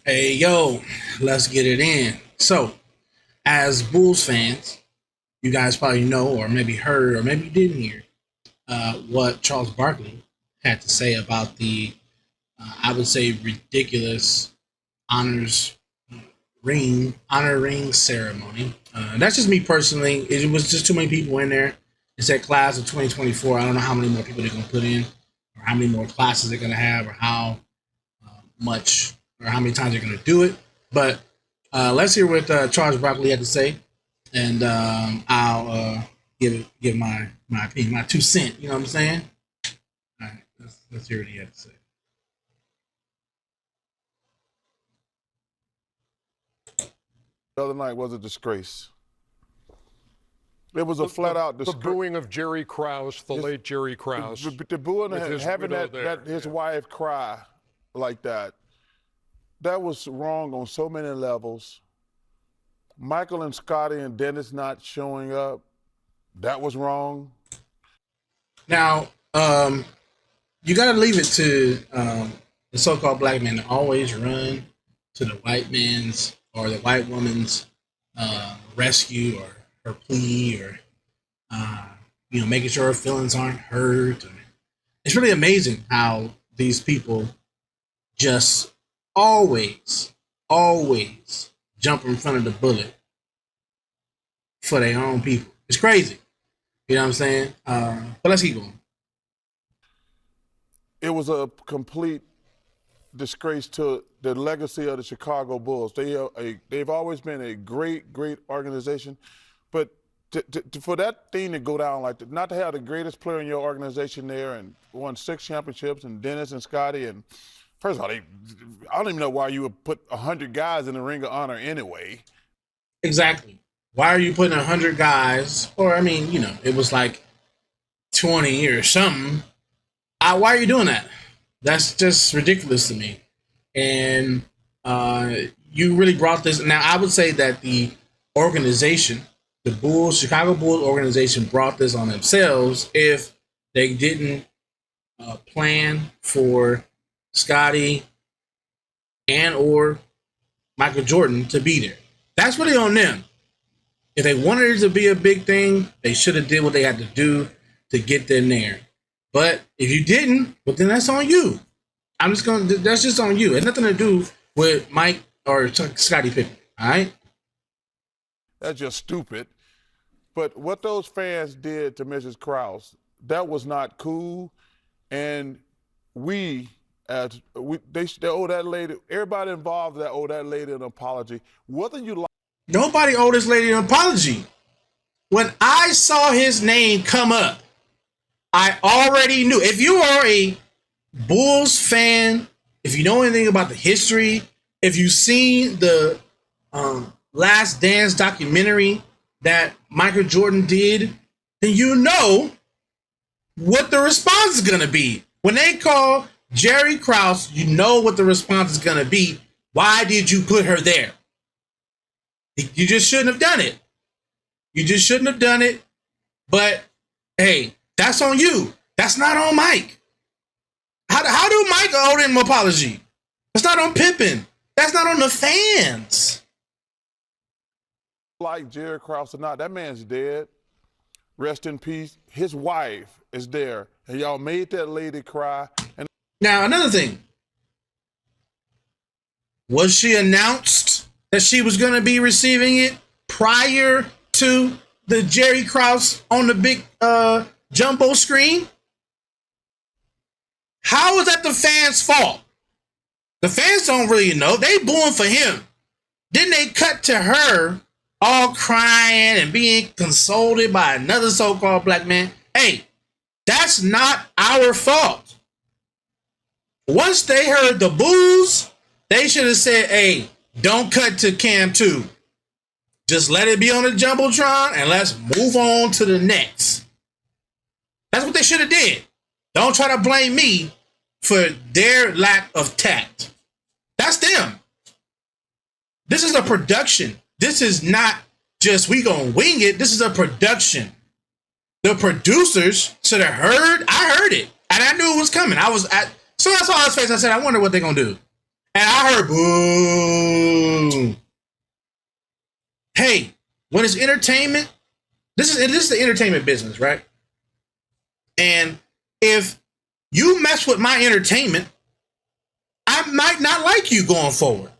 Hey, yo, let's get it in. So, as Bulls fans, you guys probably know, or maybe heard, or maybe didn't hear what Charles Barkley had to say about the, I would say, ridiculous honors honor ring ceremony. That's just me personally. It was just too many people in there. It's that class of 2024. I don't know how many more people they're going to put in, or how many more classes they're going to have, or how much or how many times they're going to do it. But let's hear what Charles Barkley had to say, and I'll give my opinion, my 2 cents. You know what I'm saying? All right, let's hear what he had to say. The other night was a disgrace. It was a flat out disgrace. The booing of Jerry Krause, the late Jerry Krause. The booing, having his wife cry like that was wrong on so many levels. Michael and Scotty and Dennis not showing up, that was wrong. Now, you got to leave it to the so-called black man to always run to the white man's or the white woman's rescue or her plea or making sure her feelings aren't hurt. It's really amazing how these people just always jump in front of the bullet for their own people. It's crazy. You know what I'm saying? But let's keep going. It was a complete disgrace to the legacy of the Chicago Bulls. They've always been a great organization, but for that thing to go down like that, not to have the greatest player in your organization there and won 6 championships, and Dennis and Scotty, and first of all, I don't even know why you would put 100 guys in the Ring of Honor anyway. Exactly. Why are you putting 100 guys? Or, it was like 20 or something. Why are you doing that? That's just ridiculous to me. And you really brought this. Now, I would say that the organization, the Bulls, Chicago Bulls organization, brought this on themselves if they didn't plan for Scotty and or Michael Jordan to be there. That's really on them. If they wanted it to be a big thing, they should have did what they had to do to get them there. But if you didn't, well, then that's on you. That's just on you. It has nothing to do with Mike or Scottie Pippen, all right? That's just stupid. But what those fans did to Mrs. Krause, that was not cool. And they owe that lady, everybody involved that owe that lady an apology. Whether you like. Nobody owed this lady an apology. When I saw his name come up, I already knew. If you are a Bulls fan, if you know anything about the history, if you've seen the Last Dance documentary that Michael Jordan did, then you know what the response is going to be. When they call Jerry Krause, you know what the response is going to be. Why did you put her there? You just shouldn't have done it. You just shouldn't have done it. But, hey, that's on you. That's not on Mike. How do Mike owe him an apology? That's not on Pippen. That's not on the fans. Like Jerry Krause or not, that man's dead. Rest in peace. His wife is there. And y'all made that lady cry. And now, another thing. Was she announced that she was going to be receiving it prior to the Jerry Krause on the big jumbo screen? How is that the fans' fault? The fans don't really know. They booing for him. Then they cut to her all crying and being consoled by another so-called black man. Hey, that's not our fault. Once they heard the boos, they should have said, hey, don't cut to Cam 2. Just let it be on the Jumbotron and let's move on to the next. That's what they should have did. Don't try to blame me for their lack of tact. That's them. This is a production. This is not just we gonna wing it. This is a production. The producers should have heard. I heard it. And I knew it was coming. So I saw his face. I said, I wonder what they're gonna do. And I heard boo. Hey, when it's entertainment, this is the entertainment business, right? And if you mess with my entertainment, I might not like you going forward.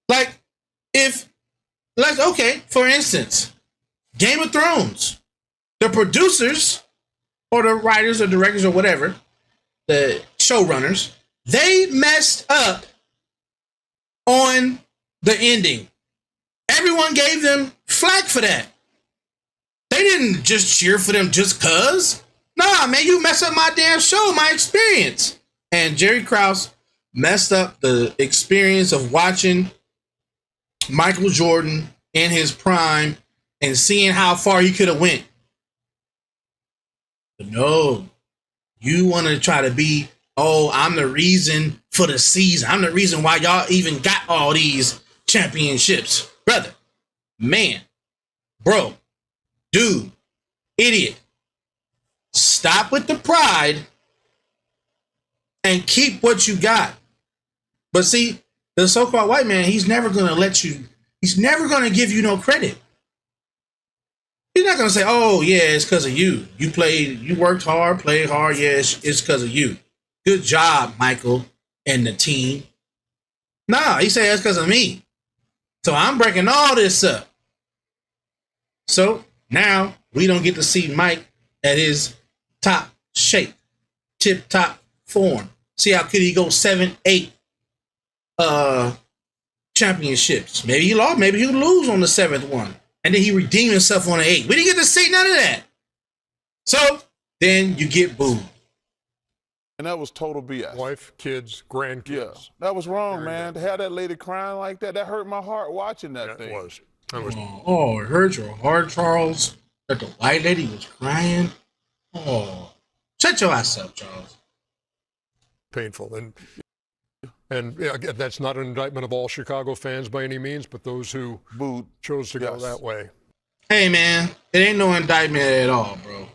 Like, for instance, Game of Thrones, the producers or the writers or directors or whatever, the showrunners, they messed up on the ending. Everyone gave them flack for that. They didn't just cheer for them just cuz. Nah, man, you mess up my damn show, my experience. And Jerry Krause messed up the experience of watching Michael Jordan in his prime and seeing how far he could have went. But no, you want to try to be, oh, I'm the reason for the season. I'm the reason why y'all even got all these championships. Brother, man, bro, dude, idiot. Stop with the pride and keep what you got. But see, the so-called white man, he's never going to give you no credit. He's not going to say, oh, yeah, it's because of you. You worked hard, played hard. Yeah, it's because of you. Good job, Michael and the team. Nah, he said it's because of me. So I'm breaking all this up. So now we don't get to see Mike at his top shape, tip-top form. See how could he go 7-8 championships? Maybe he lost. Maybe he'll lose on the 7th one. And then he redeemed himself on the 8th. We didn't get to see none of that. So then you get booed. And that was total BS. Wife, kids, grandkids. Yeah, that was wrong, man. To have that lady crying like that hurt my heart watching that thing. That was. Oh, it hurt your heart, Charles, that the white lady was crying. Oh, shut your ass up, Charles. Painful. And yeah, that's not an indictment of all Chicago fans by any means, but those who booed chose to go that way. Hey, man, it ain't no indictment at all, bro.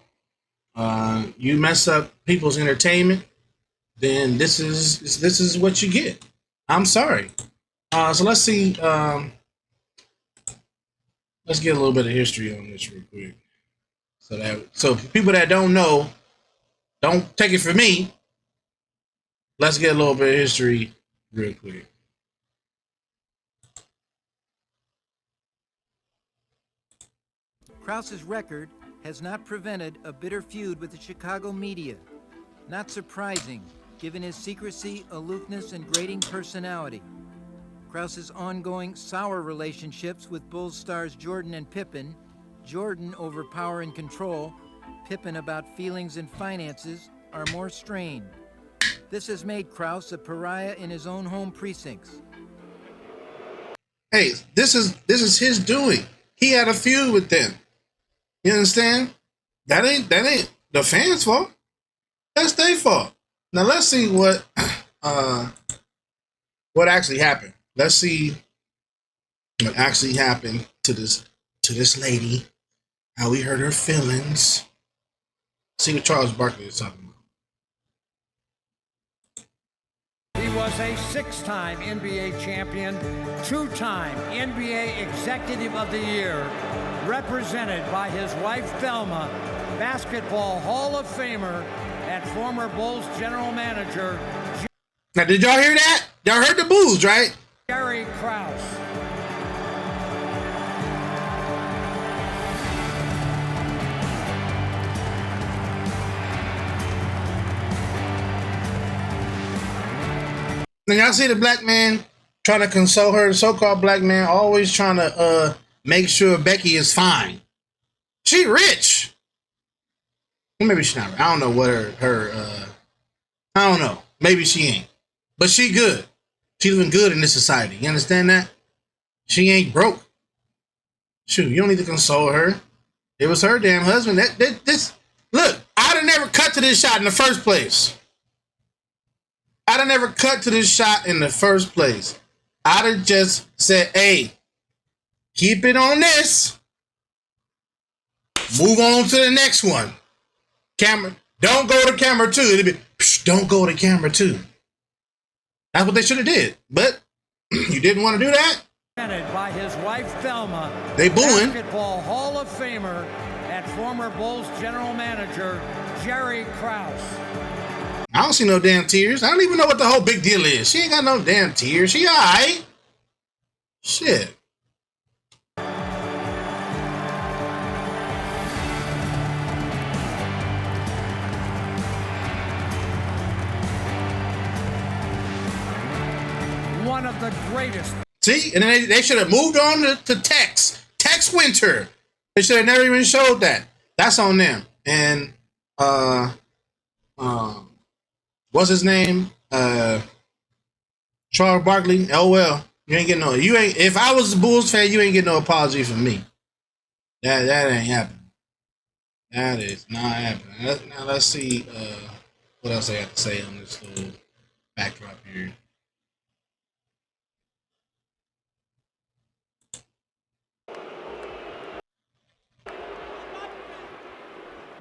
You mess up people's entertainment, then this is what you get. I'm sorry. So let's see. Let's get a little bit of history on this real quick. So for people that don't know, don't take it from me. Let's get a little bit of history real quick. Krause's record has not prevented a bitter feud with the Chicago media. Not surprising, given his secrecy, aloofness, and grating personality. Krause's ongoing sour relationships with Bulls stars Jordan and Pippen, Jordan over power and control, Pippen about feelings and finances, are more strained. This has made Krause a pariah in his own home precincts. Hey, this is his doing. He had a feud with them. You understand? That ain't the fans' fault. That's their fault. Now let's see what actually happened. Let's see what actually happened to this lady. How we hurt her feelings. See what Charles Barkley is talking about. He was a 6-time NBA champion, 2-time NBA Executive of the Year, represented by his wife Thelma, Basketball Hall of Famer, and former Bulls general manager. Now, did y'all hear that? Y'all heard the boos, right? Jerry Krause. Now, y'all see the black man trying to console her, the so-called black man always trying to make sure Becky is fine. She rich. Well, maybe she's not rich. I don't know what I don't know. Maybe she ain't. But she good. She living good in this society. You understand that? She ain't broke. Shoot, you don't need to console her. It was her damn husband. Look, I'd have never cut to this shot in the first place. I'd have never cut to this shot in the first place. I'd have just said, hey, keep it on this. Move on to the next one. Camera, don't go to camera 2. It'll be, don't go to camera 2. That's what they should have did. But you didn't want to do that. By his wife Thelma, They booing. Basketball Hall of Famer and former Bulls general manager Jerry Krause. I don't see no damn tears. I don't even know what the whole big deal is. She ain't got no damn tears. She all right. Shit. One of the greatest. See? And then they should have moved on to Tex Winter. They should have never even showed that. That's on them. And what's his name? Charles Barkley. Oh well, you ain't getting no. You ain't. If I was a Bulls fan, you ain't getting no apology from me. That ain't happening. That is not happening. Now let's see what else I have to say on this little backdrop here.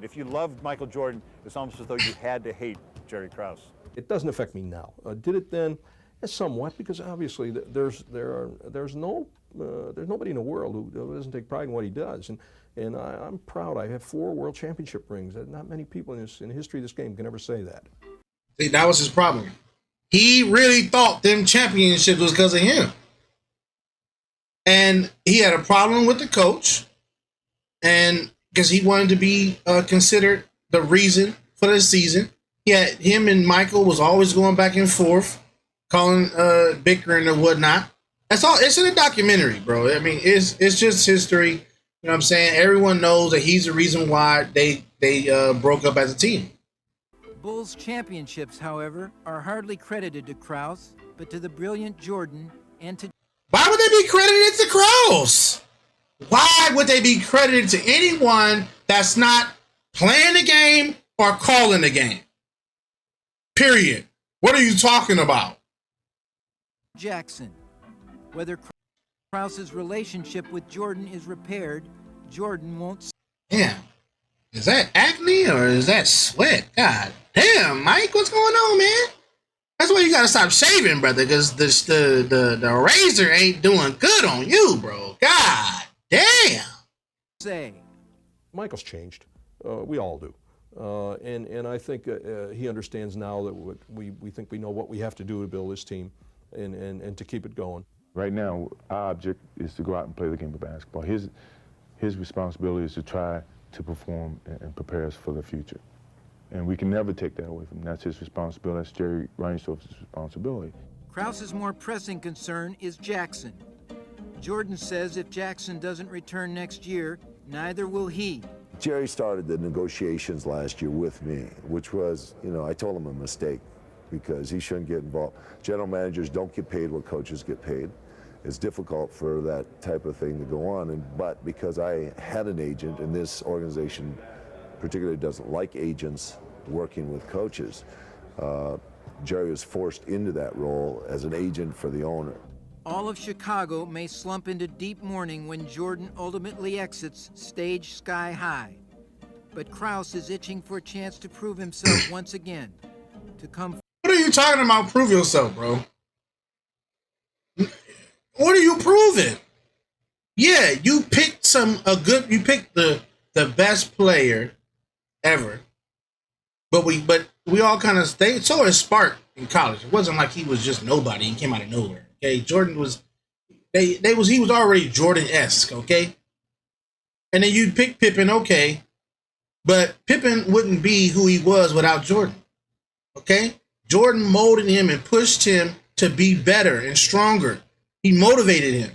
If you loved Michael Jordan, it's almost as though you had to hate Jerry Krause. It doesn't affect me now. Did it then? Somewhat, because obviously there's nobody in the world who doesn't take pride in what he does, and I'm proud. I have 4 world championship rings. Not many people in the history of this game can ever say that. See, that was his problem. He really thought them championships was because of him, and he had a problem with the coach, and because he wanted to be considered the reason for the season. Yeah, him and Michael was always going back and forth, calling, bickering or whatnot. That's all. It's in a documentary, bro. I mean, it's just history. You know what I'm saying? Everyone knows that he's the reason why they broke up as a team. Bulls championships, however, are hardly credited to Krause, but to the brilliant Jordan and to... Why would they be credited to Krause? Why would they be credited to anyone that's not playing the game or calling the game? Period. What are you talking about? Jackson. Whether Krause's relationship with Jordan is repaired, Jordan won't... Damn. Is that acne or is that sweat? God damn, Mike, what's going on, man? That's why you gotta stop shaving, brother, because the razor ain't doing good on you, bro. God damn. say. Michael's changed. We all do. And I think he understands now that we think we know what we have to do to build this team and to keep it going. Right now, our object is to go out and play the game of basketball. His responsibility is to try to perform and prepare us for the future. And we can never take that away from him. That's his responsibility. That's Jerry Reinsdorf's responsibility. Krause's more pressing concern is Jackson. Jordan says if Jackson doesn't return next year, neither will he. Jerry started the negotiations last year with me, which was, I told him a mistake because he shouldn't get involved. General managers don't get paid what coaches get paid. It's difficult for that type of thing to go on, but because I had an agent, and this organization particularly doesn't like agents working with coaches, Jerry was forced into that role as an agent for the owner. All of Chicago may slump into deep mourning when Jordan ultimately exits stage sky high. But Krause is itching for a chance to prove himself once again. To come. What are you talking about? Prove yourself, bro. What are you proving? Yeah, you picked you picked the best player ever. But we all kind of stayed. So is Spark in college. It wasn't like he was just nobody. He came out of nowhere. Okay, Jordan was. He was already Jordan-esque. Okay, and then you pick Pippen. Okay, but Pippen wouldn't be who he was without Jordan. Okay, Jordan molded him and pushed him to be better and stronger. He motivated him.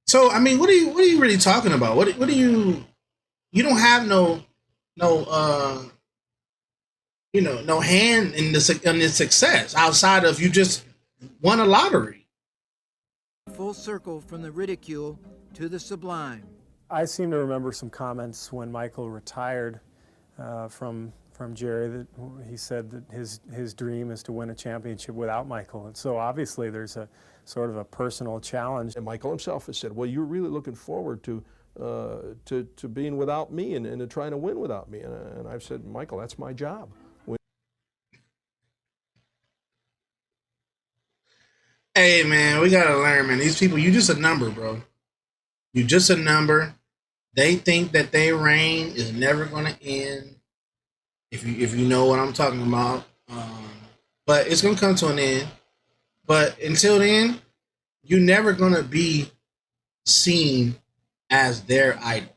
So I mean, what are you really talking about? What do you don't have no hand in the success outside of you just won a lottery. Full circle from the ridicule to the sublime. I seem to remember some comments when Michael retired from Jerry that he said that his dream is to win a championship without Michael. And so obviously there's a sort of a personal challenge. And Michael himself has said, well, you're really looking forward to being without me and to trying to win without me. And I've said, Michael, that's my job. Hey man, we gotta learn, man. These people, you just a number, bro. You just a number. They think that their reign is never gonna end. If you know what I'm talking about, but it's gonna come to an end. But until then, you're never gonna be seen as their idol.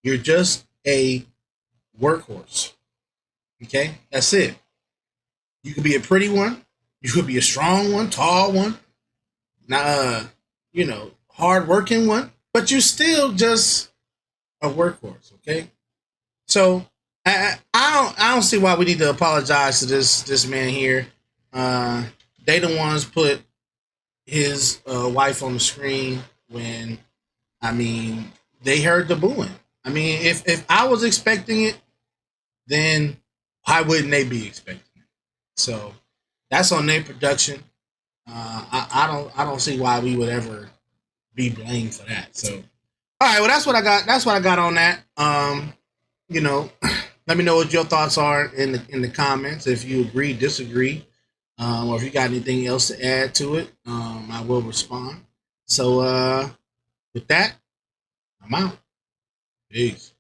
You're just a workhorse. Okay, that's it. You could be a pretty one. You could be a strong one, tall one, hard working one. But you're still just a workhorse. Okay, so I don't see why we need to apologize to this man here. They the ones put his wife on the screen when, I mean, they heard the booing. I mean, if I was expecting it, then why wouldn't they be expecting it? So that's on their Production. I don't see why we would ever be blamed for that. So all right, well that's what I got. That's what I got on that. Let me know what your thoughts are in the comments. If you agree, disagree, or if you got anything else to add to it, I will respond. So with that, I'm out. Peace.